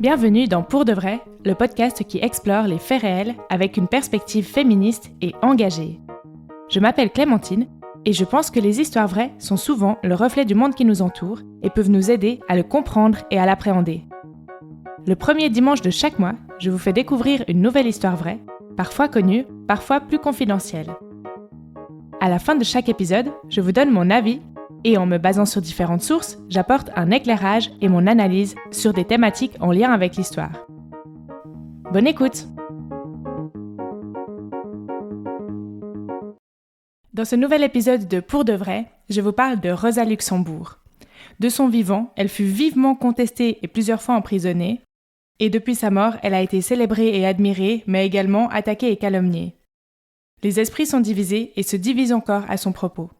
Bienvenue dans Pour de vrai, le podcast qui explore les faits réels avec une perspective féministe et engagée. Je m'appelle Clémentine et je pense que les histoires vraies sont souvent le reflet du monde qui nous entoure et peuvent nous aider à le comprendre et à l'appréhender. Le premier dimanche de chaque mois, je vous fais découvrir une nouvelle histoire vraie, parfois connue, parfois plus confidentielle. À la fin de chaque épisode, je vous donne mon avis et en me basant sur différentes sources, j'apporte un éclairage et mon analyse sur des thématiques en lien avec l'histoire. Bonne écoute! Dans ce nouvel épisode de Pour de vrai, je vous parle de Rosa Luxembourg. De son vivant, elle fut vivement contestée et plusieurs fois emprisonnée, et depuis sa mort, elle a été célébrée et admirée, mais également attaquée et calomniée. Les esprits sont divisés et se divisent encore à son propos.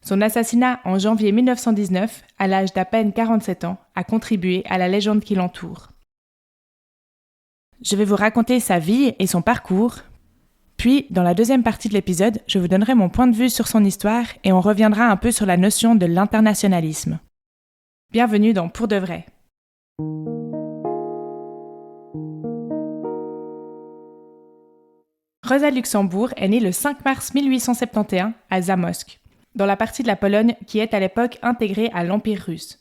Son assassinat en janvier 1919, à l'âge d'à peine 47 ans, a contribué à la légende qui l'entoure. Je vais vous raconter sa vie et son parcours, puis dans la deuxième partie de l'épisode, je vous donnerai mon point de vue sur son histoire et on reviendra un peu sur la notion de l'internationalisme. Bienvenue dans Pour de vrai. Rosa Luxembourg est née le 5 mars 1871 à Zamość, dans la partie de la Pologne qui est à l'époque intégrée à l'Empire russe.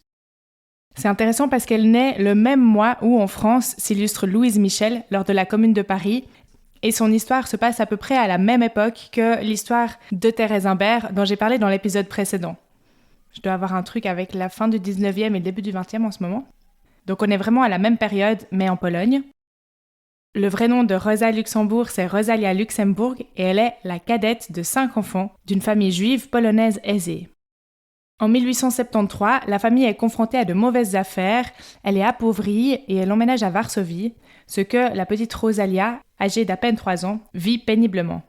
C'est intéressant parce qu'elle naît le même mois où en France s'illustre Louise Michel lors de la Commune de Paris, et son histoire se passe à peu près à la même époque que l'histoire de Thérèse Imbert dont j'ai parlé dans l'épisode précédent. Je dois avoir un truc avec la fin du 19e et le début du 20e en ce moment. Donc on est vraiment à la même période, mais en Pologne. Le vrai nom de Rosa Luxembourg, c'est Rosalia Luxemburg et elle est la cadette de 5 enfants d'une famille juive polonaise aisée. En 1873, la famille est confrontée à de mauvaises affaires, elle est appauvrie et elle emménage à Varsovie, ce que la petite Rosalia, âgée d'à peine 3 ans, vit péniblement.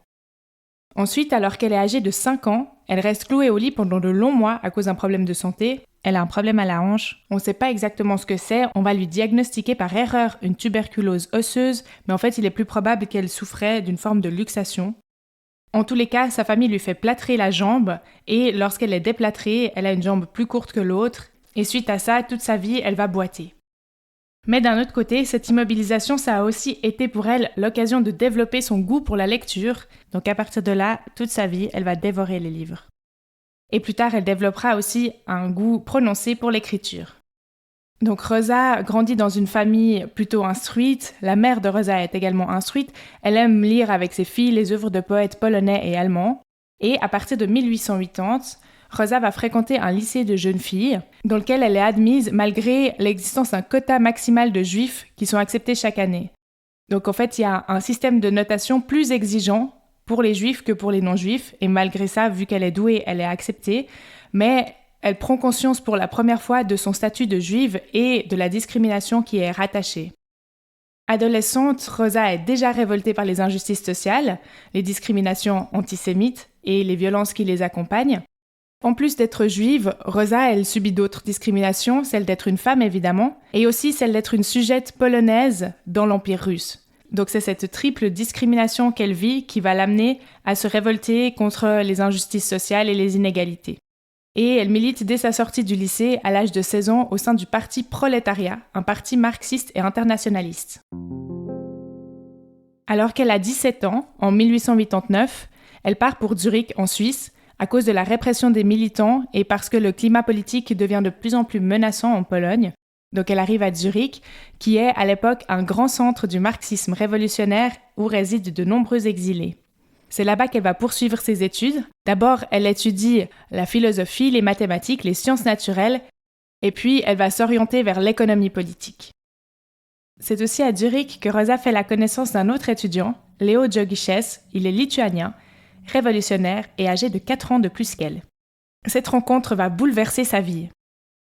Ensuite, alors qu'elle est âgée de 5 ans, elle reste clouée au lit pendant de longs mois à cause d'un problème de santé. Elle a un problème à la hanche, on ne sait pas exactement ce que c'est, on va lui diagnostiquer par erreur une tuberculose osseuse, mais en fait il est plus probable qu'elle souffrait d'une forme de luxation. En tous les cas, sa famille lui fait plâtrer la jambe, et lorsqu'elle est déplâtrée, elle a une jambe plus courte que l'autre, et suite à ça, toute sa vie, elle va boiter. Mais d'un autre côté, cette immobilisation, ça a aussi été pour elle l'occasion de développer son goût pour la lecture, donc à partir de là, toute sa vie, elle va dévorer les livres. Et plus tard, elle développera aussi un goût prononcé pour l'écriture. Donc Rosa grandit dans une famille plutôt instruite, la mère de Rosa est également instruite, elle aime lire avec ses filles les œuvres de poètes polonais et allemands, et à partir de 1880, Rosa va fréquenter un lycée de jeunes filles, dans lequel elle est admise malgré l'existence d'un quota maximal de juifs qui sont acceptés chaque année. Donc en fait, il y a un système de notation plus exigeant pour les juifs que pour les non-juifs, et malgré ça, vu qu'elle est douée, elle est acceptée, mais elle prend conscience pour la première fois de son statut de juive et de la discrimination qui est rattachée. Adolescente, Rosa est déjà révoltée par les injustices sociales, les discriminations antisémites et les violences qui les accompagnent. En plus d'être juive, Rosa, elle subit d'autres discriminations, celle d'être une femme évidemment, et aussi celle d'être une sujette polonaise dans l'Empire russe. Donc c'est cette triple discrimination qu'elle vit qui va l'amener à se révolter contre les injustices sociales et les inégalités. Et elle milite dès sa sortie du lycée à l'âge de 16 ans au sein du Parti Prolétariat, un parti marxiste et internationaliste. Alors qu'elle a 17 ans, en 1889, elle part pour Zurich en Suisse à cause de la répression des militants et parce que le climat politique devient de plus en plus menaçant en Pologne. Donc elle arrive à Zurich, qui est à l'époque un grand centre du marxisme révolutionnaire où résident de nombreux exilés. C'est là-bas qu'elle va poursuivre ses études. D'abord, elle étudie la philosophie, les mathématiques, les sciences naturelles, et puis elle va s'orienter vers l'économie politique. C'est aussi à Zurich que Rosa fait la connaissance d'un autre étudiant, Leo Jogiches, il est lituanien, révolutionnaire et âgé de 4 ans de plus qu'elle. Cette rencontre va bouleverser sa vie.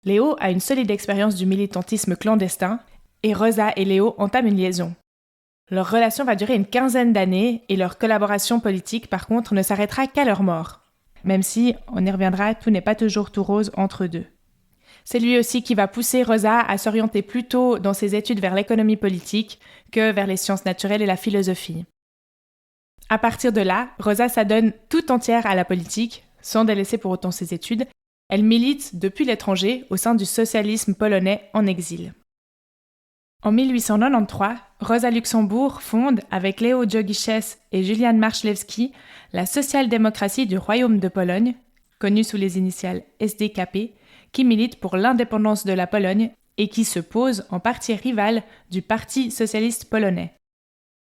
Léo a une solide expérience du militantisme clandestin et Rosa et Léo entament une liaison. Leur relation va durer une 15aine d'années et leur collaboration politique, par contre, ne s'arrêtera qu'à leur mort. Même si, on y reviendra, tout n'est pas toujours tout rose entre eux deux. C'est lui aussi qui va pousser Rosa à s'orienter plutôt dans ses études vers l'économie politique que vers les sciences naturelles et la philosophie. À partir de là, Rosa s'adonne tout entière à la politique, sans délaisser pour autant ses études. Elle milite depuis l'étranger au sein du socialisme polonais en exil. En 1893, Rosa Luxembourg fonde, avec Leo Jogiches et Julian Marchlewski, la social-démocratie du Royaume de Pologne, connue sous les initiales SDKP, qui milite pour l'indépendance de la Pologne et qui se pose en parti rival du Parti socialiste polonais.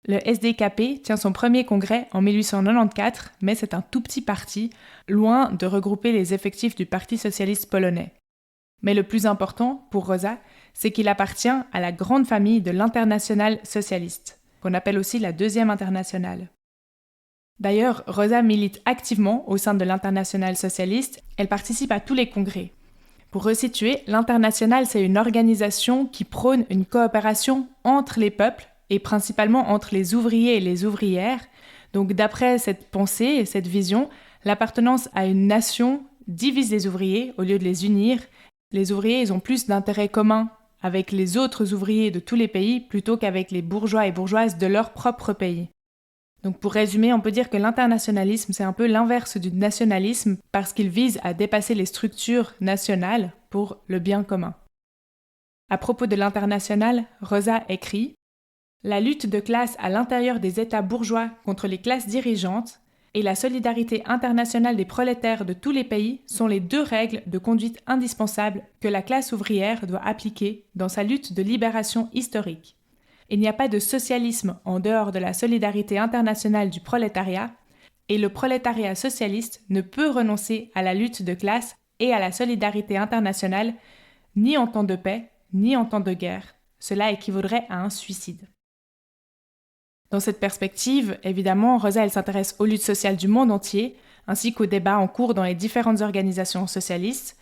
Le SDKP tient son premier congrès en 1894, mais c'est un tout petit parti, loin de regrouper les effectifs du Parti socialiste polonais. Mais le plus important, pour Rosa, c'est qu'il appartient à la grande famille de l'Internationale socialiste, qu'on appelle aussi la Deuxième Internationale. D'ailleurs, Rosa milite activement au sein de l'Internationale socialiste, elle participe à tous les congrès. Pour resituer, l'Internationale, c'est une organisation qui prône une coopération entre les peuples, et principalement entre les ouvriers et les ouvrières. Donc d'après cette pensée et cette vision, l'appartenance à une nation divise les ouvriers au lieu de les unir. Les ouvriers, ils ont plus d'intérêts communs avec les autres ouvriers de tous les pays plutôt qu'avec les bourgeois et bourgeoises de leur propre pays. Donc pour résumer, on peut dire que l'internationalisme, c'est un peu l'inverse du nationalisme parce qu'il vise à dépasser les structures nationales pour le bien commun. À propos de l'international, Rosa écrit « La lutte de classe à l'intérieur des États bourgeois contre les classes dirigeantes et la solidarité internationale des prolétaires de tous les pays sont les deux règles de conduite indispensables que la classe ouvrière doit appliquer dans sa lutte de libération historique. Il n'y a pas de socialisme en dehors de la solidarité internationale du prolétariat, et le prolétariat socialiste ne peut renoncer à la lutte de classe et à la solidarité internationale, ni en temps de paix, ni en temps de guerre. Cela équivaudrait à un suicide. » Dans cette perspective, évidemment, Rosa elle s'intéresse aux luttes sociales du monde entier, ainsi qu'aux débats en cours dans les différentes organisations socialistes,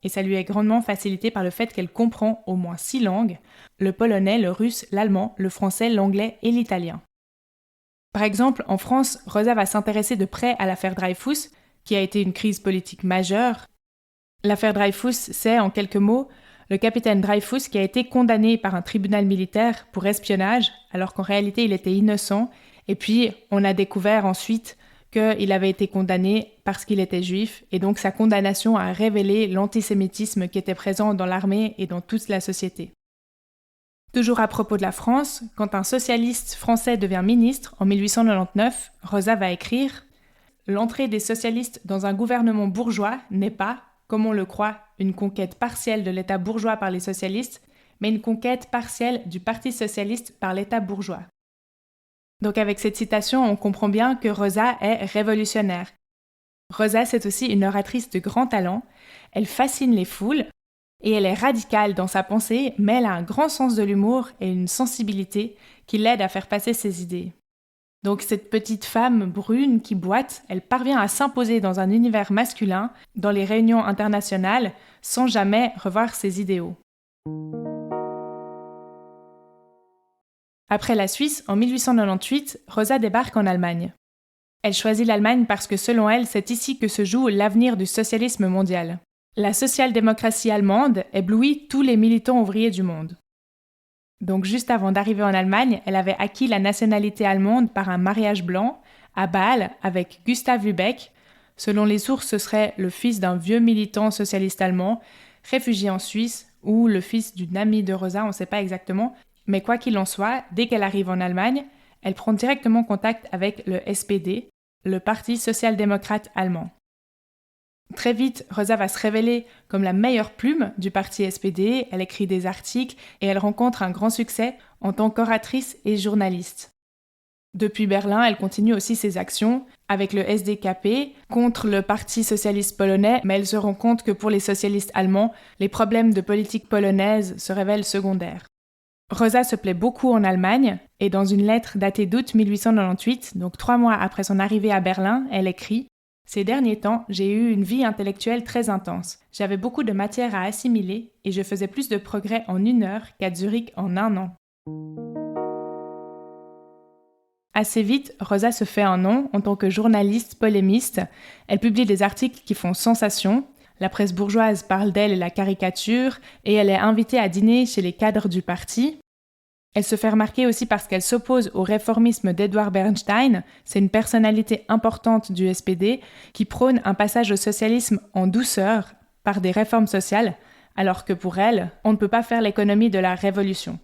et ça lui est grandement facilité par le fait qu'elle comprend au moins 6 langues, le polonais, le russe, l'allemand, le français, l'anglais et l'italien. Par exemple, en France, Rosa va s'intéresser de près à l'affaire Dreyfus, qui a été une crise politique majeure. L'affaire Dreyfus, c'est, en quelques mots, le capitaine Dreyfus qui a été condamné par un tribunal militaire pour espionnage, alors qu'en réalité il était innocent, et puis on a découvert ensuite qu'il avait été condamné parce qu'il était juif, et donc sa condamnation a révélé l'antisémitisme qui était présent dans l'armée et dans toute la société. Toujours à propos de la France, quand un socialiste français devient ministre en 1899, Rosa va écrire « L'entrée des socialistes dans un gouvernement bourgeois n'est pas, comme on le croit, une conquête partielle de l'État bourgeois par les socialistes, mais une conquête partielle du Parti socialiste par l'État bourgeois. » Donc avec cette citation, on comprend bien que Rosa est révolutionnaire. Rosa, c'est aussi une oratrice de grand talent, elle fascine les foules, et elle est radicale dans sa pensée, mais elle a un grand sens de l'humour et une sensibilité qui l'aide à faire passer ses idées. Donc cette petite femme brune qui boite, elle parvient à s'imposer dans un univers masculin, dans les réunions internationales, sans jamais revoir ses idéaux. Après la Suisse, en 1898, Rosa débarque en Allemagne. Elle choisit l'Allemagne parce que selon elle, c'est ici que se joue l'avenir du socialisme mondial. La social-démocratie allemande éblouit tous les militants ouvriers du monde. Donc juste avant d'arriver en Allemagne, elle avait acquis la nationalité allemande par un mariage blanc à Bâle avec Gustav Lübeck. Selon les sources, ce serait le fils d'un vieux militant socialiste allemand, réfugié en Suisse, ou le fils d'une amie de Rosa, on ne sait pas exactement. Mais quoi qu'il en soit, dès qu'elle arrive en Allemagne, elle prend directement contact avec le SPD, le Parti social-démocrate allemand. Très vite, Rosa va se révéler comme la meilleure plume du parti SPD, elle écrit des articles et elle rencontre un grand succès en tant qu'oratrice et journaliste. Depuis Berlin, elle continue aussi ses actions avec le SDKP contre le Parti socialiste polonais, mais elle se rend compte que pour les socialistes allemands, les problèmes de politique polonaise se révèlent secondaires. Rosa se plaît beaucoup en Allemagne et dans une lettre datée d'août 1898, donc 3 mois après son arrivée à Berlin, elle écrit « Ces derniers temps, j'ai eu une vie intellectuelle très intense. J'avais beaucoup de matière à assimiler et je faisais plus de progrès en 1 heure qu'à Zurich en 1 an. » Assez vite, Rosa se fait un nom en tant que journaliste polémiste. Elle publie des articles qui font sensation. La presse bourgeoise parle d'elle et la caricature, et elle est invitée à dîner chez les cadres du parti. Elle se fait remarquer aussi parce qu'elle s'oppose au réformisme d'Edward Bernstein, c'est une personnalité importante du SPD, qui prône un passage au socialisme en douceur, par des réformes sociales, alors que pour elle, on ne peut pas faire l'économie de la révolution.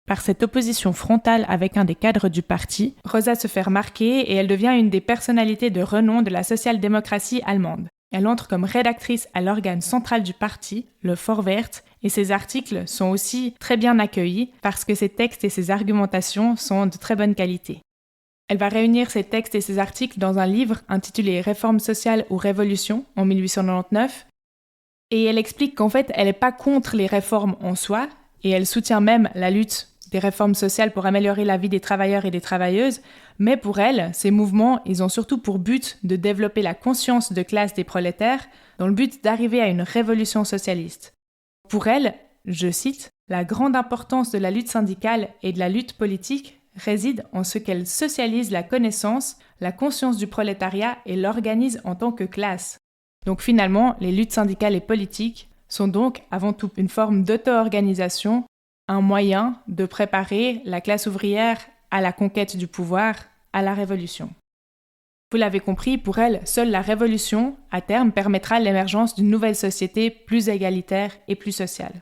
Par cette opposition frontale avec un des cadres du parti, Rosa se fait remarquer et elle devient une des personnalités de renom de la social-démocratie allemande. Elle entre comme rédactrice à l'organe central du parti, le Vorwärts, et ses articles sont aussi très bien accueillis parce que ses textes et ses argumentations sont de très bonne qualité. Elle va réunir ses textes et ses articles dans un livre intitulé Réforme sociale ou révolution en 1899, et elle explique qu'en fait, elle n'est pas contre les réformes en soi, et elle soutient même la lutte des réformes sociales pour améliorer la vie des travailleurs et des travailleuses, mais pour elle, ces mouvements, ils ont surtout pour but de développer la conscience de classe des prolétaires dans le but d'arriver à une révolution socialiste. Pour elle, je cite, « La grande importance de la lutte syndicale et de la lutte politique réside en ce qu'elle socialise la connaissance, la conscience du prolétariat et l'organise en tant que classe. » Donc finalement, les luttes syndicales et politiques sont donc avant tout une forme d'auto-organisation, un moyen de préparer la classe ouvrière à la conquête du pouvoir, à la révolution. Vous l'avez compris, pour elle, seule la révolution, à terme, permettra l'émergence d'une nouvelle société plus égalitaire et plus sociale.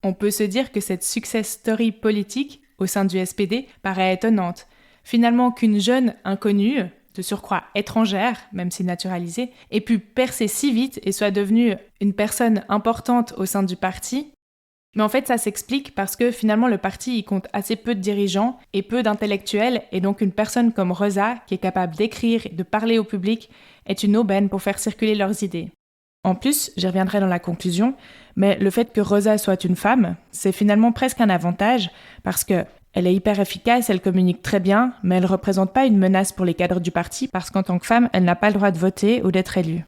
On peut se dire que cette success story politique au sein du SPD paraît étonnante. Finalement, qu'une jeune inconnue, de surcroît étrangère, même si naturalisée, ait pu percer si vite et soit devenue une personne importante au sein du parti. Mais en fait, ça s'explique parce que finalement, le parti y compte assez peu de dirigeants et peu d'intellectuels, et donc une personne comme Rosa, qui est capable d'écrire et de parler au public, est une aubaine pour faire circuler leurs idées. En plus, j'y reviendrai dans la conclusion, mais le fait que Rosa soit une femme, c'est finalement presque un avantage, parce que elle est hyper efficace, elle communique très bien, mais elle ne représente pas une menace pour les cadres du parti, parce qu'en tant que femme, elle n'a pas le droit de voter ou d'être élue.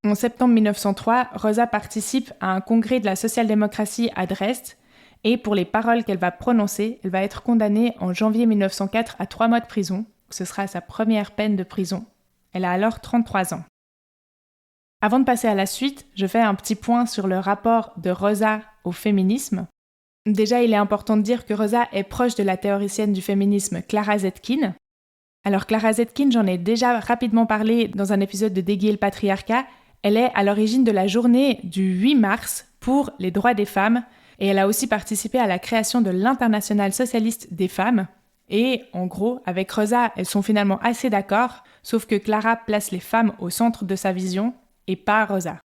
En septembre 1903, Rosa participe à un congrès de la social-démocratie à Dresde, et pour les paroles qu'elle va prononcer, elle va être condamnée en janvier 1904 à 3 mois de prison. Ce sera sa première peine de prison. Elle a alors 33 ans. Avant de passer à la suite, je fais un petit point sur le rapport de Rosa au féminisme. Déjà, il est important de dire que Rosa est proche de la théoricienne du féminisme Clara Zetkin. Alors Clara Zetkin, j'en ai déjà rapidement parlé dans un épisode de Déguier le patriarcat. Elle est à l'origine de la journée du 8 mars pour les droits des femmes et elle a aussi participé à la création de l'Internationale socialiste des femmes. Et en gros, avec Rosa, elles sont finalement assez d'accord, sauf que Clara place les femmes au centre de sa vision et pas Rosa.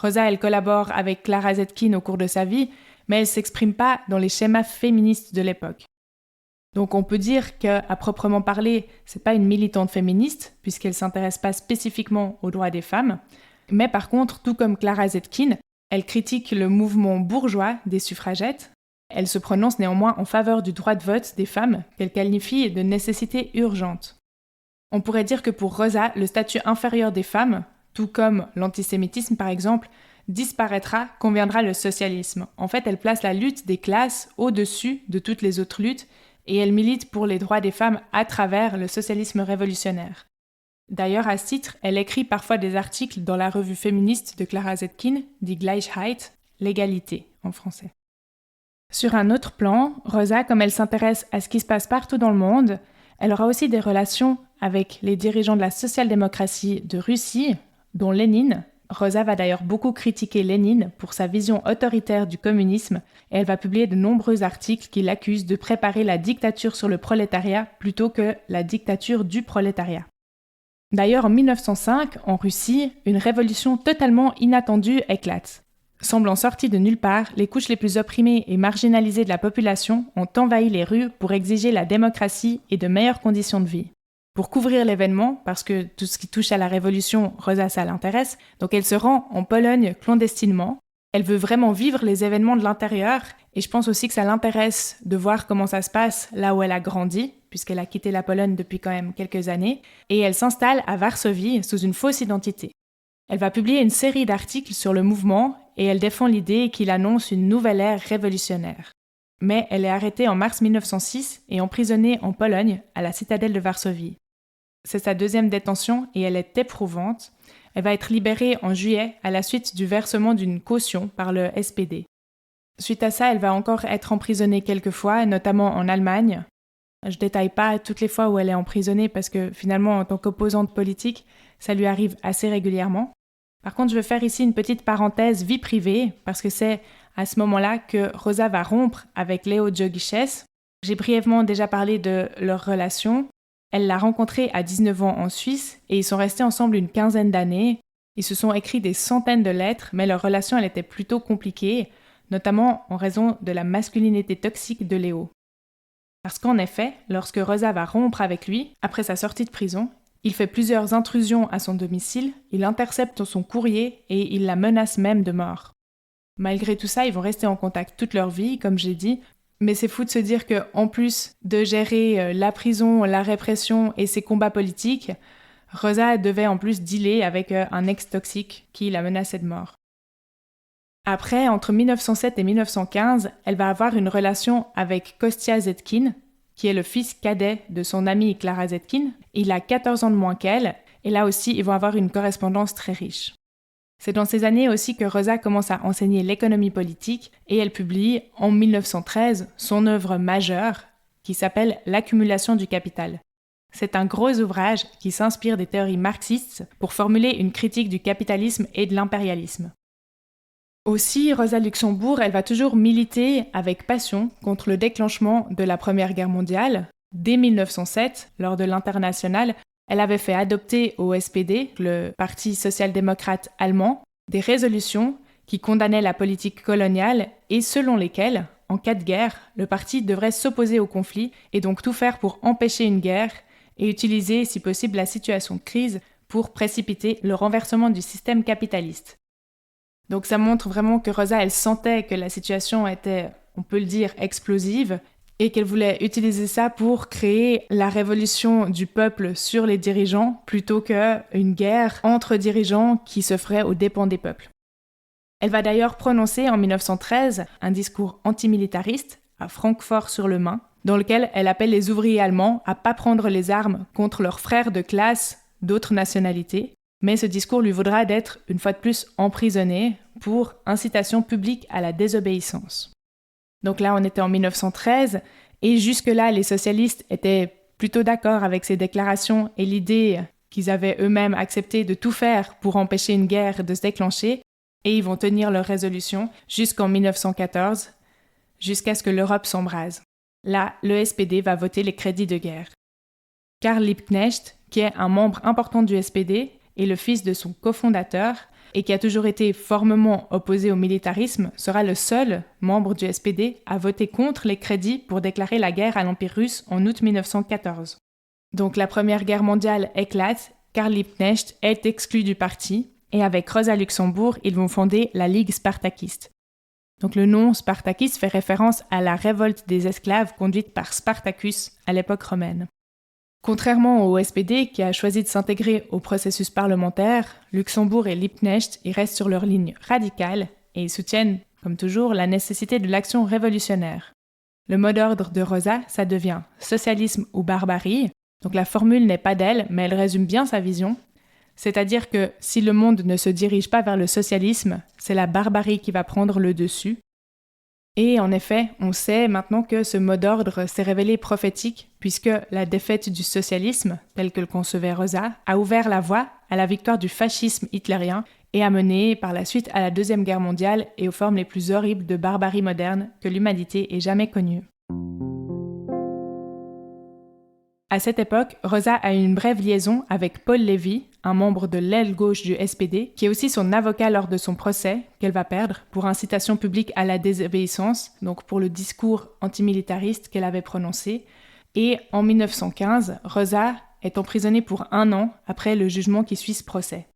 Rosa, elle collabore avec Clara Zetkin au cours de sa vie, mais elle ne s'exprime pas dans les schémas féministes de l'époque. Donc on peut dire qu'à proprement parler, c'est pas une militante féministe, puisqu'elle s'intéresse pas spécifiquement aux droits des femmes, mais par contre, tout comme Clara Zetkin, elle critique le mouvement bourgeois des suffragettes. Elle se prononce néanmoins en faveur du droit de vote des femmes, qu'elle qualifie de nécessité urgente. On pourrait dire que pour Rosa, le statut inférieur des femmes, tout comme l'antisémitisme par exemple, disparaîtra quand viendra le socialisme. En fait, elle place la lutte des classes au-dessus de toutes les autres luttes et elle milite pour les droits des femmes à travers le socialisme révolutionnaire. D'ailleurs, à ce titre, elle écrit parfois des articles dans la revue féministe de Clara Zetkin, Die Gleichheit, l'égalité en français. Sur un autre plan, Rosa, comme elle s'intéresse à ce qui se passe partout dans le monde, elle aura aussi des relations avec les dirigeants de la social-démocratie de Russie, dont Lénine. Rosa va d'ailleurs beaucoup critiquer Lénine pour sa vision autoritaire du communisme et elle va publier de nombreux articles qui l'accusent de préparer la dictature sur le prolétariat plutôt que la dictature du prolétariat. D'ailleurs, en 1905, en Russie, une révolution totalement inattendue éclate. Semblant sortie de nulle part, les couches les plus opprimées et marginalisées de la population ont envahi les rues pour exiger la démocratie et de meilleures conditions de vie. Pour couvrir l'événement, parce que tout ce qui touche à la révolution, Rosa, ça l'intéresse, donc elle se rend en Pologne clandestinement. Elle veut vraiment vivre les événements de l'intérieur, et je pense aussi que ça l'intéresse de voir comment ça se passe là où elle a grandi, puisqu'elle a quitté la Pologne depuis quand même quelques années, et elle s'installe à Varsovie sous une fausse identité. Elle va publier une série d'articles sur le mouvement, et elle défend l'idée qu'il annonce une nouvelle ère révolutionnaire. Mais elle est arrêtée en mars 1906 et emprisonnée en Pologne, à la citadelle de Varsovie. C'est sa deuxième détention et elle est éprouvante. Elle va être libérée en juillet à la suite du versement d'une caution par le SPD. Suite à ça, elle va encore être emprisonnée quelques fois, notamment en Allemagne. Je détaille pas toutes les fois où elle est emprisonnée parce que finalement, en tant qu'opposante politique, Ça lui arrive assez régulièrement. Par contre, je vais faire ici une petite parenthèse vie privée, parce que c'est à ce moment-là que Rosa va rompre avec Leo Gioguiches. J'ai brièvement déjà parlé de leur relation. Elle l'a rencontré à 19 ans en Suisse et ils sont restés ensemble une quinzaine d'années. Ils se sont écrits des centaines de lettres, mais leur relation elle était plutôt compliquée, notamment en raison de la masculinité toxique de Léo. Parce qu'en effet, lorsque Rosa va rompre avec lui, après sa sortie de prison, il fait plusieurs intrusions à son domicile, il intercepte son courrier et il la menace même de mort. Malgré tout ça, ils vont rester en contact toute leur vie, comme j'ai dit, mais c'est fou de se dire qu'en plus de gérer la prison, la répression et ses combats politiques, Rosa devait en plus dealer avec un ex toxique qui la menaçait de mort. Après, entre 1907 et 1915, elle va avoir une relation avec Kostya Zetkin, qui est le fils cadet de son amie Clara Zetkin. Il a 14 ans de moins qu'elle, et là aussi, ils vont avoir une correspondance très riche. C'est dans ces années aussi que Rosa commence à enseigner l'économie politique, et elle publie, en 1913, son œuvre majeure, qui s'appelle « L'accumulation du capital ». C'est un gros ouvrage qui s'inspire des théories marxistes pour formuler une critique du capitalisme et de l'impérialisme. Aussi, Rosa Luxembourg, elle va toujours militer avec passion contre le déclenchement de la Première Guerre mondiale. Dès 1907, lors de l'Internationale, elle avait fait adopter au SPD, le Parti social-démocrate allemand, des résolutions qui condamnaient la politique coloniale et selon lesquelles, en cas de guerre, le parti devrait s'opposer au conflit et donc tout faire pour empêcher une guerre et utiliser, si possible, la situation de crise pour précipiter le renversement du système capitaliste. Donc ça montre vraiment que Rosa, elle sentait que la situation était, on peut le dire, explosive et qu'elle voulait utiliser ça pour créer la révolution du peuple sur les dirigeants plutôt qu'une guerre entre dirigeants qui se ferait aux dépens des peuples. Elle va d'ailleurs prononcer en 1913 un discours antimilitariste à Francfort-sur-le-Main dans lequel elle appelle les ouvriers allemands à ne pas prendre les armes contre leurs frères de classe d'autres nationalités. Mais ce discours lui vaudra d'être, une fois de plus, emprisonné pour incitation publique à la désobéissance. Donc là, on était en 1913, et jusque-là, les socialistes étaient plutôt d'accord avec ces déclarations et l'idée qu'ils avaient eux-mêmes accepté de tout faire pour empêcher une guerre de se déclencher, et ils vont tenir leur résolution jusqu'en 1914, jusqu'à ce que l'Europe s'embrase. Là, le SPD va voter les crédits de guerre. Karl Liebknecht, qui est un membre important du SPD, et le fils de son cofondateur, et qui a toujours été formellement opposé au militarisme, sera le seul membre du SPD à voter contre les crédits pour déclarer la guerre à l'Empire russe en août 1914. Donc la Première Guerre mondiale éclate, Karl Liebknecht est exclu du parti, et avec Rosa Luxembourg, ils vont fonder la Ligue spartakiste. Donc le nom spartakiste fait référence à la révolte des esclaves conduite par Spartacus à l'époque romaine. Contrairement au SPD qui a choisi de s'intégrer au processus parlementaire, Luxembourg et Liebknecht y restent sur leur ligne radicale et ils soutiennent, comme toujours, la nécessité de l'action révolutionnaire. Le mot d'ordre de Rosa, ça devient socialisme ou barbarie. Donc la formule n'est pas d'elle, mais elle résume bien sa vision. C'est-à-dire que si le monde ne se dirige pas vers le socialisme, c'est la barbarie qui va prendre le dessus. Et en effet, on sait maintenant que ce mot d'ordre s'est révélé prophétique puisque la défaite du socialisme, tel que le concevait Rosa, a ouvert la voie à la victoire du fascisme hitlérien et a mené par la suite à la Deuxième Guerre mondiale et aux formes les plus horribles de barbarie moderne que l'humanité ait jamais connues. À cette époque, Rosa a une brève liaison avec Paul Lévy, un membre de l'aile gauche du SPD, qui est aussi son avocat lors de son procès, qu'elle va perdre, pour incitation publique à la désobéissance, donc pour le discours antimilitariste qu'elle avait prononcé. Et en 1915, Rosa est emprisonnée pour 1 an après le jugement qui suit ce procès.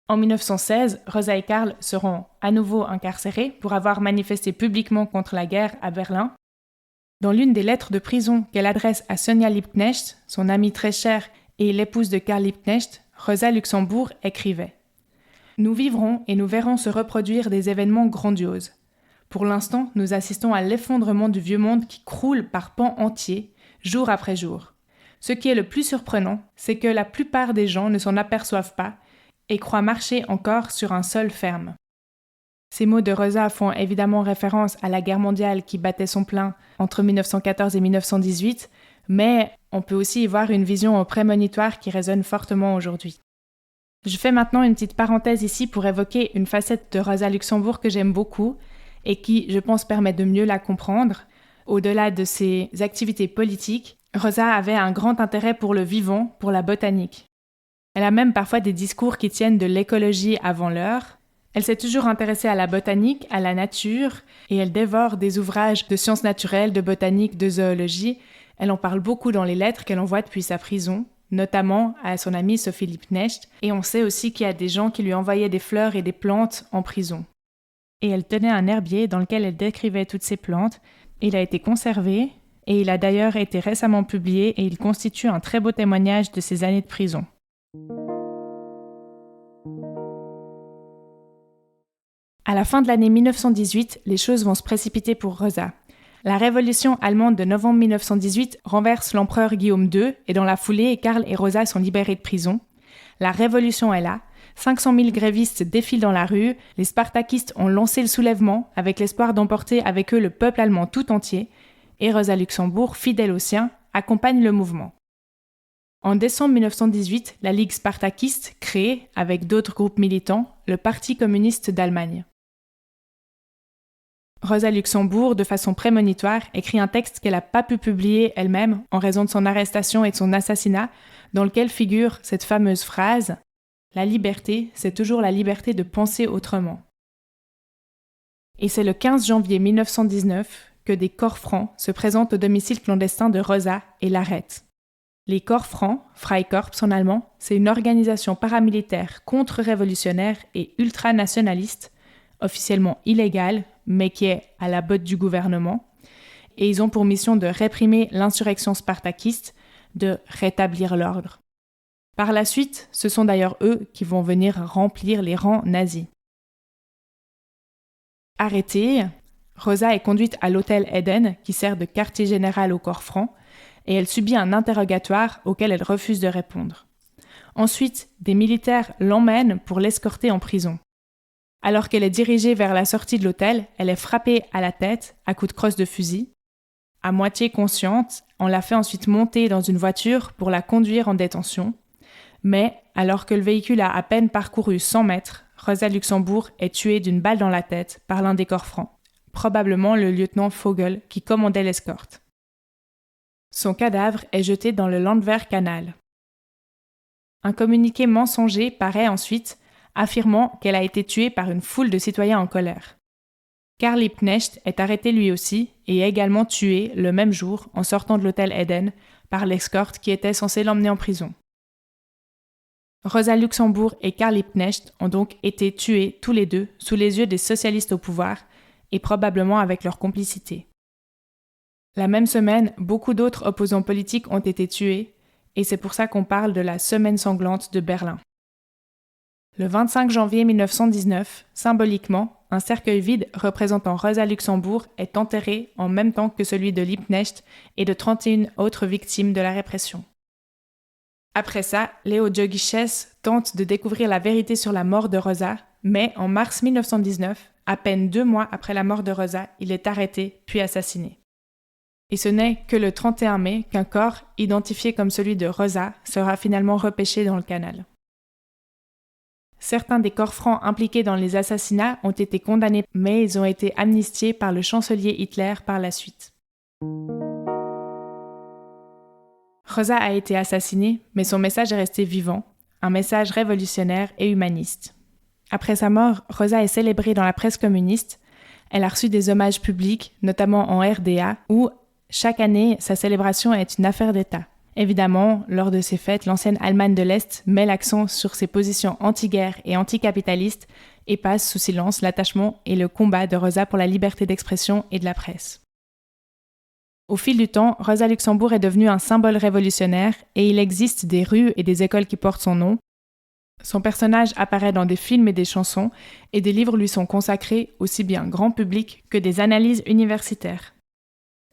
En 1916, Rosa et Karl seront à nouveau incarcérés pour avoir manifesté publiquement contre la guerre à Berlin. Dans l'une des lettres de prison qu'elle adresse à Sonja Liebknecht, son amie très chère et l'épouse de Karl Liebknecht, Rosa Luxembourg écrivait « Nous vivrons et nous verrons se reproduire des événements grandioses. Pour l'instant, nous assistons à l'effondrement du vieux monde qui croule par pans entiers, jour après jour. Ce qui est le plus surprenant, c'est que la plupart des gens ne s'en aperçoivent pas et croient marcher encore sur un sol ferme. » Ces mots de Rosa font évidemment référence à la guerre mondiale qui battait son plein entre 1914 et 1918, mais on peut aussi y voir une vision prémonitoire qui résonne fortement aujourd'hui. Je fais maintenant une petite parenthèse ici pour évoquer une facette de Rosa Luxembourg que j'aime beaucoup et qui, je pense, permet de mieux la comprendre. Au-delà de ses activités politiques, Rosa avait un grand intérêt pour le vivant, pour la botanique. Elle a même parfois des discours qui tiennent de l'écologie avant l'heure. Elle s'est toujours intéressée à la botanique, à la nature, et elle dévore des ouvrages de sciences naturelles, de botanique, de zoologie. Elle en parle beaucoup dans les lettres qu'elle envoie depuis sa prison, notamment à son amie Sophie Liebknecht, et on sait aussi qu'il y a des gens qui lui envoyaient des fleurs et des plantes en prison. Et elle tenait un herbier dans lequel elle décrivait toutes ces plantes. Il a été conservé, et il a d'ailleurs été récemment publié, et il constitue un très beau témoignage de ses années de prison. À la fin de l'année 1918, les choses vont se précipiter pour Rosa. La révolution allemande de novembre 1918 renverse l'empereur Guillaume II et dans la foulée, Karl et Rosa sont libérés de prison. La révolution est là. 500 000 grévistes défilent dans la rue. Les spartakistes ont lancé le soulèvement avec l'espoir d'emporter avec eux le peuple allemand tout entier. Et Rosa Luxembourg, fidèle aux siens, accompagne le mouvement. En décembre 1918, la Ligue spartakiste crée, avec d'autres groupes militants, le Parti communiste d'Allemagne. Rosa Luxembourg, de façon prémonitoire, écrit un texte qu'elle n'a pas pu publier elle-même en raison de son arrestation et de son assassinat, dans lequel figure cette fameuse phrase « La liberté, c'est toujours la liberté de penser autrement ». Et c'est le 15 janvier 1919 que des corps francs se présentent au domicile clandestin de Rosa et l'arrêtent. Les corps francs, Freikorps en allemand, c'est une organisation paramilitaire contre-révolutionnaire et ultranationaliste, officiellement illégale, mais qui est à la botte du gouvernement, et ils ont pour mission de réprimer l'insurrection spartakiste, de rétablir l'ordre. Par la suite, ce sont d'ailleurs eux qui vont venir remplir les rangs nazis. Arrêtée, Rosa est conduite à l'hôtel Eden, qui sert de quartier général au corps franc, et elle subit un interrogatoire auquel elle refuse de répondre. Ensuite, des militaires l'emmènent pour l'escorter en prison. Alors qu'elle est dirigée vers la sortie de l'hôtel, elle est frappée à la tête à coups de crosse de fusil. À moitié consciente, on la fait ensuite monter dans une voiture pour la conduire en détention. Mais, alors que le véhicule a à peine parcouru 100 mètres, Rosa Luxembourg est tuée d'une balle dans la tête par l'un des corps francs, probablement le lieutenant Vogel qui commandait l'escorte. Son cadavre est jeté dans le Landwehrkanal. Un communiqué mensonger paraît ensuite, affirmant qu'elle a été tuée par une foule de citoyens en colère. Karl Liebknecht est arrêté lui aussi et est également tué le même jour en sortant de l'hôtel Eden par l'escorte qui était censée l'emmener en prison. Rosa Luxembourg et Karl Liebknecht ont donc été tués tous les deux sous les yeux des socialistes au pouvoir et probablement avec leur complicité. La même semaine, beaucoup d'autres opposants politiques ont été tués et c'est pour ça qu'on parle de la Semaine sanglante de Berlin. Le 25 janvier 1919, symboliquement, un cercueil vide représentant Rosa Luxembourg est enterré en même temps que celui de Liebknecht et de 31 autres victimes de la répression. Après ça, Leo Jogiches tente de découvrir la vérité sur la mort de Rosa, mais en mars 1919, à peine 2 mois après la mort de Rosa, il est arrêté puis assassiné. Et ce n'est que le 31 mai qu'un corps, identifié comme celui de Rosa, sera finalement repêché dans le canal. Certains des corps francs impliqués dans les assassinats ont été condamnés, mais ils ont été amnistiés par le chancelier Hitler par la suite. Rosa a été assassinée, mais son message est resté vivant, un message révolutionnaire et humaniste. Après sa mort, Rosa est célébrée dans la presse communiste. Elle a reçu des hommages publics, notamment en RDA, où chaque année, sa célébration est une affaire d'État. Évidemment, lors de ces fêtes, l'ancienne Allemagne de l'Est met l'accent sur ses positions anti-guerre et anticapitalistes et passe sous silence l'attachement et le combat de Rosa pour la liberté d'expression et de la presse. Au fil du temps, Rosa Luxembourg est devenue un symbole révolutionnaire et il existe des rues et des écoles qui portent son nom. Son personnage apparaît dans des films et des chansons et des livres lui sont consacrés, aussi bien grand public que des analyses universitaires.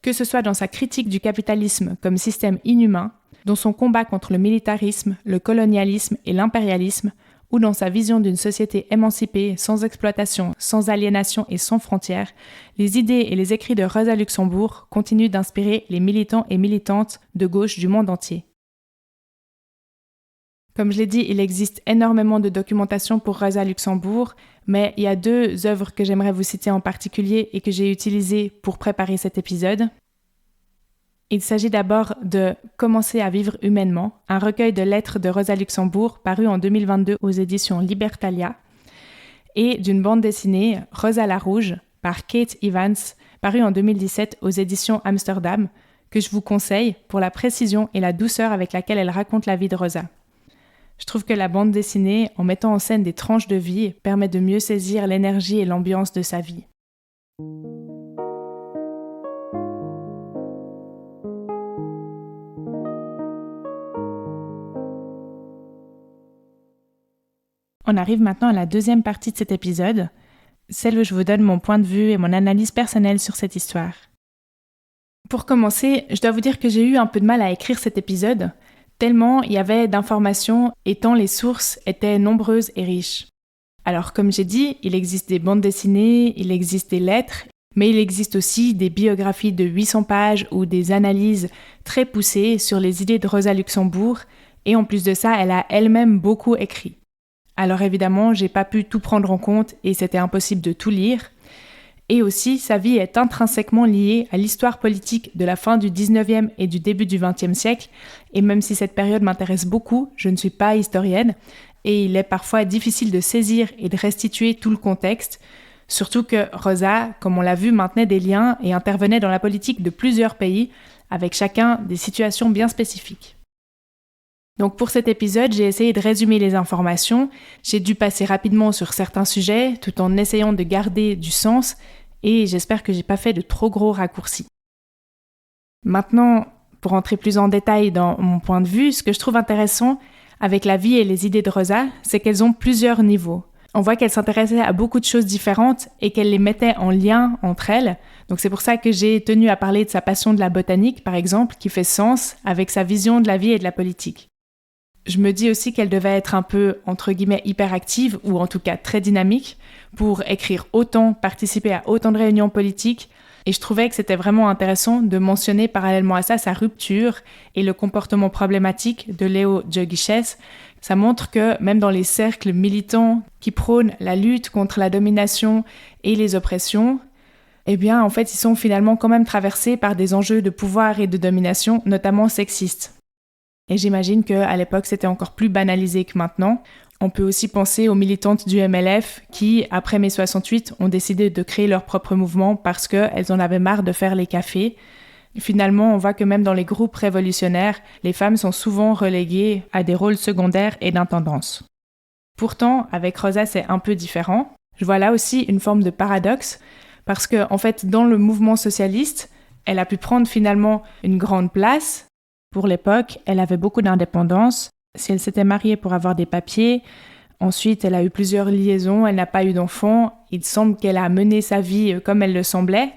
Que ce soit dans sa critique du capitalisme comme système inhumain, dans son combat contre le militarisme, le colonialisme et l'impérialisme, ou dans sa vision d'une société émancipée, sans exploitation, sans aliénation et sans frontières, les idées et les écrits de Rosa Luxembourg continuent d'inspirer les militants et militantes de gauche du monde entier. Comme je l'ai dit, il existe énormément de documentation pour Rosa Luxembourg, mais il y a 2 œuvres que j'aimerais vous citer en particulier et que j'ai utilisées pour préparer cet épisode. Il s'agit d'abord de Commencer à vivre humainement, un recueil de lettres de Rosa Luxembourg paru en 2022 aux éditions Libertalia, et d'une bande dessinée Rosa la Rouge par Kate Evans, paru en 2017 aux éditions Amsterdam, que je vous conseille pour la précision et la douceur avec laquelle elle raconte la vie de Rosa. Je trouve que la bande dessinée, en mettant en scène des tranches de vie, permet de mieux saisir l'énergie et l'ambiance de sa vie. On arrive maintenant à la deuxième partie de cet épisode, celle où je vous donne mon point de vue et mon analyse personnelle sur cette histoire. Pour commencer, je dois vous dire que j'ai eu un peu de mal à écrire cet épisode, tellement il y avait d'informations et tant les sources étaient nombreuses et riches. Alors comme j'ai dit, il existe des bandes dessinées, il existe des lettres, mais il existe aussi des biographies de 800 pages ou des analyses très poussées sur les idées de Rosa Luxembourg, et en plus de ça, elle a elle-même beaucoup écrit. Alors évidemment, j'ai pas pu tout prendre en compte et c'était impossible de tout lire. Et aussi, sa vie est intrinsèquement liée à l'histoire politique de la fin du 19e et du début du 20e siècle. Et même si cette période m'intéresse beaucoup, je ne suis pas historienne et il est parfois difficile de saisir et de restituer tout le contexte. Surtout que Rosa, comme on l'a vu, maintenait des liens et intervenait dans la politique de plusieurs pays, avec chacun des situations bien spécifiques. Donc pour cet épisode, j'ai essayé de résumer les informations, j'ai dû passer rapidement sur certains sujets tout en essayant de garder du sens et j'espère que j'ai pas fait de trop gros raccourcis. Maintenant, pour entrer plus en détail dans mon point de vue, ce que je trouve intéressant avec la vie et les idées de Rosa, c'est qu'elles ont plusieurs niveaux. On voit qu'elle s'intéressait à beaucoup de choses différentes et qu'elle les mettait en lien entre elles. Donc c'est pour ça que j'ai tenu à parler de sa passion de la botanique, par exemple, qui fait sens avec sa vision de la vie et de la politique. Je me dis aussi qu'elle devait être un peu, entre guillemets, hyperactive, ou en tout cas très dynamique, pour écrire autant, participer à autant de réunions politiques. Et je trouvais que c'était vraiment intéressant de mentionner parallèlement à ça sa rupture et le comportement problématique de Léo Djogiches. Ça montre que même dans les cercles militants qui prônent la lutte contre la domination et les oppressions, eh bien, en fait, ils sont finalement quand même traversés par des enjeux de pouvoir et de domination, notamment sexistes. Et j'imagine qu'à l'époque, c'était encore plus banalisé que maintenant. On peut aussi penser aux militantes du MLF qui, après mai 68, ont décidé de créer leur propre mouvement parce qu'elles en avaient marre de faire les cafés. Finalement, on voit que même dans les groupes révolutionnaires, les femmes sont souvent reléguées à des rôles secondaires et d'intendance. Pourtant, avec Rosa, c'est un peu différent. Je vois là aussi une forme de paradoxe parce que, en fait, dans le mouvement socialiste, elle a pu prendre finalement une grande place. Pour l'époque, elle avait beaucoup d'indépendance. Si elle s'était mariée pour avoir des papiers, ensuite elle a eu plusieurs liaisons, elle n'a pas eu d'enfants. Il semble qu'elle a mené sa vie comme elle le semblait.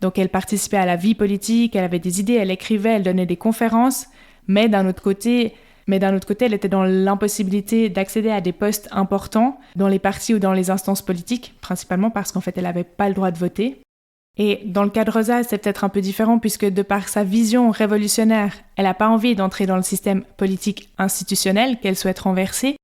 Donc elle participait à la vie politique, elle avait des idées, elle écrivait, elle donnait des conférences. Mais d'un autre côté, elle était dans l'impossibilité d'accéder à des postes importants dans les partis ou dans les instances politiques, principalement parce qu'en fait elle n'avait pas le droit de voter. Et dans le cas de Rosa, c'est peut-être un peu différent puisque de par sa vision révolutionnaire, elle n'a pas envie d'entrer dans le système politique institutionnel qu'elle souhaite renverser.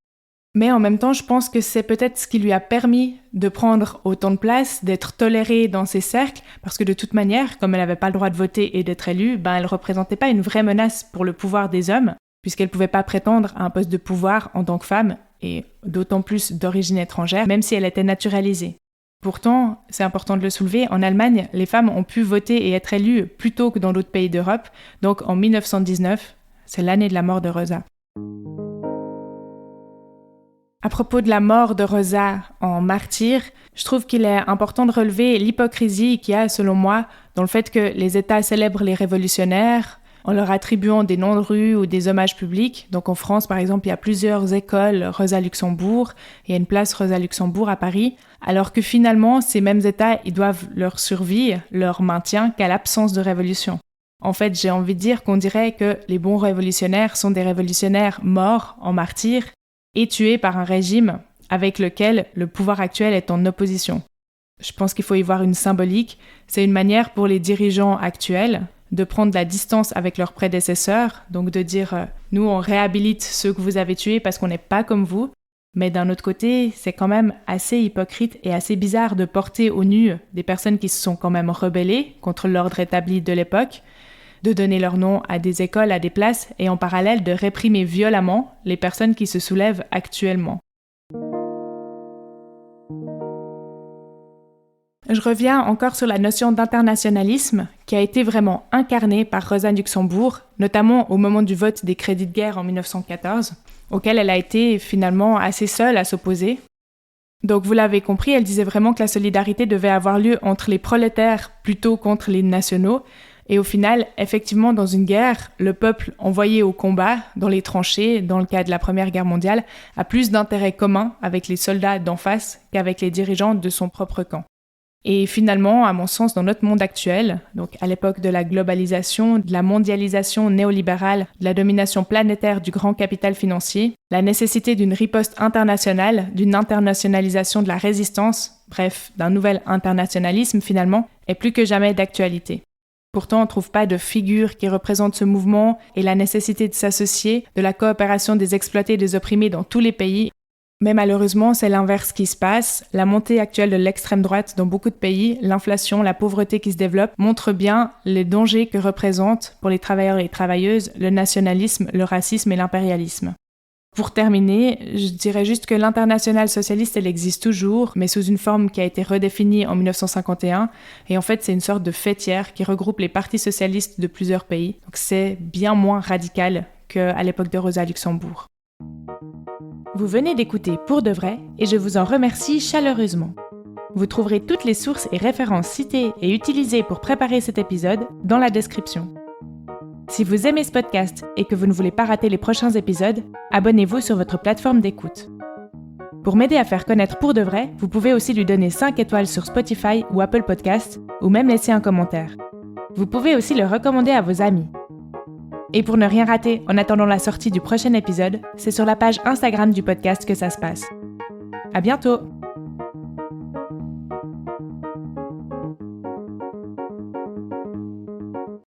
Mais en même temps, je pense que c'est peut-être ce qui lui a permis de prendre autant de place, d'être tolérée dans ces cercles, parce que de toute manière, comme elle n'avait pas le droit de voter et d'être élue, elle ne représentait pas une vraie menace pour le pouvoir des hommes, puisqu'elle ne pouvait pas prétendre à un poste de pouvoir en tant que femme, et d'autant plus d'origine étrangère, même si elle était naturalisée. Pourtant, c'est important de le soulever, en Allemagne, les femmes ont pu voter et être élues plus tôt que dans d'autres pays d'Europe, donc en 1919, c'est l'année de la mort de Rosa. À propos de la mort de Rosa en martyr, je trouve qu'il est important de relever l'hypocrisie qu'il y a, selon moi, dans le fait que les États célèbrent les révolutionnaires en leur attribuant des noms de rues ou des hommages publics. Donc en France, par exemple, il y a plusieurs écoles Rosa Luxembourg, il y a une place Rosa Luxembourg à Paris, alors que finalement, ces mêmes États, ils doivent leur survie, leur maintien, qu'à l'absence de révolution. En fait, j'ai envie de dire qu'on dirait que les bons révolutionnaires sont des révolutionnaires morts en martyr et tués par un régime avec lequel le pouvoir actuel est en opposition. Je pense qu'il faut y voir une symbolique. C'est une manière pour les dirigeants actuels de prendre la distance avec leurs prédécesseurs, donc de dire nous on réhabilite ceux que vous avez tués parce qu'on n'est pas comme vous. Mais d'un autre côté, c'est quand même assez hypocrite et assez bizarre de porter au nu des personnes qui se sont quand même rebellées contre l'ordre établi de l'époque, de donner leur nom à des écoles, à des places, et en parallèle de réprimer violemment les personnes qui se soulèvent actuellement. Je reviens encore sur la notion d'internationalisme qui a été vraiment incarnée par Rosa Luxemburg, notamment au moment du vote des crédits de guerre en 1914, auquel elle a été finalement assez seule à s'opposer. Donc vous l'avez compris, elle disait vraiment que la solidarité devait avoir lieu entre les prolétaires plutôt qu'entre les nationaux. Et au final, effectivement, dans une guerre, le peuple envoyé au combat, dans les tranchées, dans le cas de la Première Guerre mondiale, a plus d'intérêts communs avec les soldats d'en face qu'avec les dirigeants de son propre camp. Et finalement, à mon sens, dans notre monde actuel, donc à l'époque de la globalisation, de la mondialisation néolibérale, de la domination planétaire du grand capital financier, la nécessité d'une riposte internationale, d'une internationalisation de la résistance, bref, d'un nouvel internationalisme finalement, est plus que jamais d'actualité. Pourtant, on ne trouve pas de figure qui représente ce mouvement et la nécessité de s'associer, de la coopération des exploités et des opprimés dans tous les pays. Mais malheureusement, c'est l'inverse qui se passe. La montée actuelle de l'extrême droite dans beaucoup de pays, l'inflation, la pauvreté qui se développe, montrent bien les dangers que représentent pour les travailleurs et les travailleuses le nationalisme, le racisme et l'impérialisme. Pour terminer, je dirais juste que l'internationale socialiste, elle existe toujours, mais sous une forme qui a été redéfinie en 1951. Et en fait, c'est une sorte de fêtière qui regroupe les partis socialistes de plusieurs pays. Donc c'est bien moins radical qu'à l'époque de Rosa Luxemburg. Vous venez d'écouter Pour de vrai et je vous en remercie chaleureusement. Vous trouverez toutes les sources et références citées et utilisées pour préparer cet épisode dans la description. Si vous aimez ce podcast et que vous ne voulez pas rater les prochains épisodes, abonnez-vous sur votre plateforme d'écoute. Pour m'aider à faire connaître Pour de vrai, vous pouvez aussi lui donner 5 étoiles sur Spotify ou Apple Podcasts ou même laisser un commentaire. Vous pouvez aussi le recommander à vos amis. Et pour ne rien rater en attendant la sortie du prochain épisode, c'est sur la page Instagram du podcast que ça se passe. À bientôt!